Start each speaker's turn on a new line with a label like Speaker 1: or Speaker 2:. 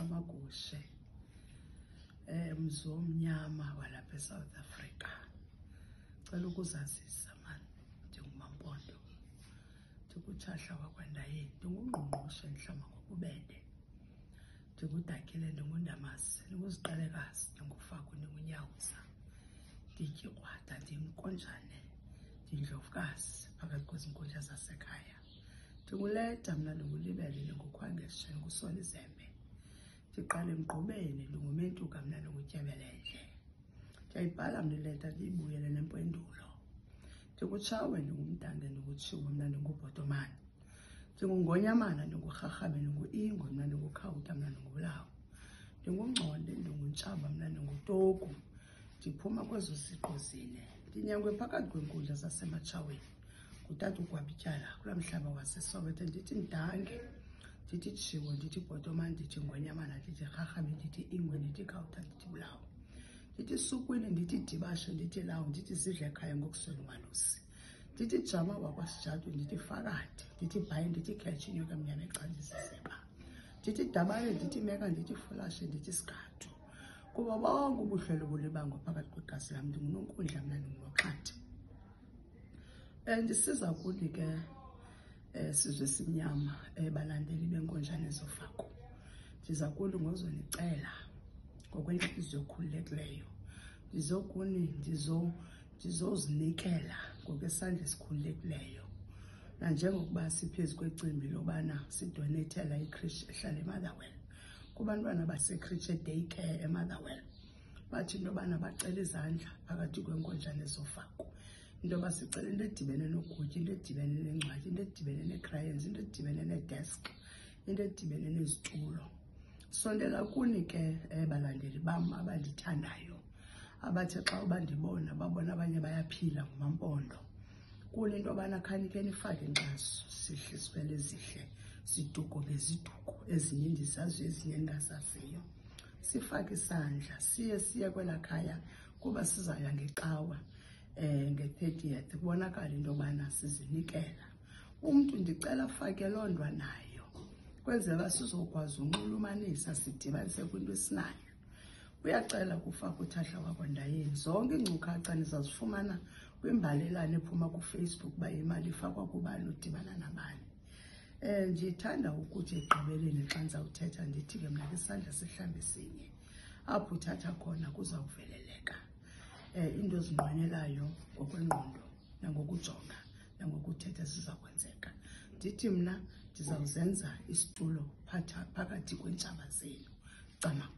Speaker 1: Camagushe, mzi omnyama walapha eSouth Africa. Cela ukuzazisa mani, ndinguMampondo, ndikuTshahla wakwaNdayeni, ndingungqongqoshe ndihlamba ngobubele, ndinguDakile, ndinguNdamase, ndinguZiqelekazi, ndinguFaku, ndinguNyawuza, ndityikrwada, ndiyinkonjane, ndindlovukazi phakathi kwezinkundla zasekhaya. Ndinguleta mna, ndingulibele, ndinguKhwangeshe, ndinguSolizembe, ndiqale emgqubeni, ndinguMentuka mna, ndinguTyebelenhle. Ndiyayibhala mna ileta ndiyibuyele nempendulo. NdinguTshawe, ndingumNtande, ndinguTshiwo mna, ndingubhotomani, ndinguNgonyamana, ndinguRharhabe, ndingu-Ingwe mna, ndinguKhawuta mna, ndingubulawo, ndinguNgconde, ndinguNtshaba mna, ndinguTogu. Ndiphuma kwezo ziqu zine, ndinyangwe phakathi kweenkundla zasematshaweni ngutata uGwabityala kulaa mhlaba waseSoweto. Ndithi Ndange, ndithi Tshiwo, ndithi Bhotomani, ndithi Ngonyamana, ndithi Rharhabe, ndithi Ingwe, ndithi Khawuta, ndithi Bulawo, ndithi Sukwini, ndithi Dibashe, ndithi Lawu, ndithi Zidlekhaya ngokuswela uMalusi, ndithi Jama wakwaSijatu, ndithi Fakade, ndithi Bhayi, ndithi Khetshe inyoka emnyama exanjisiseba, ndithi Dabale, ndithi Meka, ndithi Fulashe, ndithi Sigadu. Kuba bonke ubuhlelo bulibangwa phakathi kwegazi lam, ndinguNonkundla mna, ndinguNoxhathi. Ndisiza kuni ke sizwe simnyama, balandeli benkonjane zoFaku. Ndiza kuni ngozonicela ngokwentliziyo ekhululekileyo, ndizokuni ndizozinikela ngokwesandla esikhululekileyo, nanjengokuba siphezu kwecimbi lobana sidonethela ikrishi ehlala eMotherwell kubantwana baseCreature Day Care eMotherwell. Bathi into yobana bacela izandla phakathi kwenkonjane zoFaku, into yoba sicela into edibene nokutya, into edibene neencwadi, into edibene nee-crayons, into edibene nee-desk, into edibene nezitulo. Sondela kuni ke balandeli bam abandithandayo, abathe xa bandibona babona abanye bayaphila nguMampondo. Kuni into yobana khanike nifake inkxaso, sihle siphele zihle, ziduko ngeziduko, ezinye ndizaziyo ezinye ndingazaziyo. Sifake isandla, siye kwelaa khaya kuba sizaya ngeqawa nge-30th, kubonakala into yobana sizinikela. Umntu ndicela afake loo nto nayo, kwenzela sizokwazi unxulumanisa, sidibanise kwinto esinayo. Uyacela kufaka uTshahla wakwaNdayeni. Zonke iinkcukacha nizazifumana kwimbalelane ephuma kuFacebook uba imali ifakwa kubani, udibana nabani. Ndithanda ukuthi ekugqibeleni xa ndizawuthetha ndithi ke mna isandla sihlambe sinye, apho uthatha khona kuzawuveleleka. Into ezinqwenelayo ngokwengqondo nangokujonga nangokuthetha ziza kwenzeka. Ndithi mna ndizawuzenza isitulo phakathi kweentshaba zenu. Cama.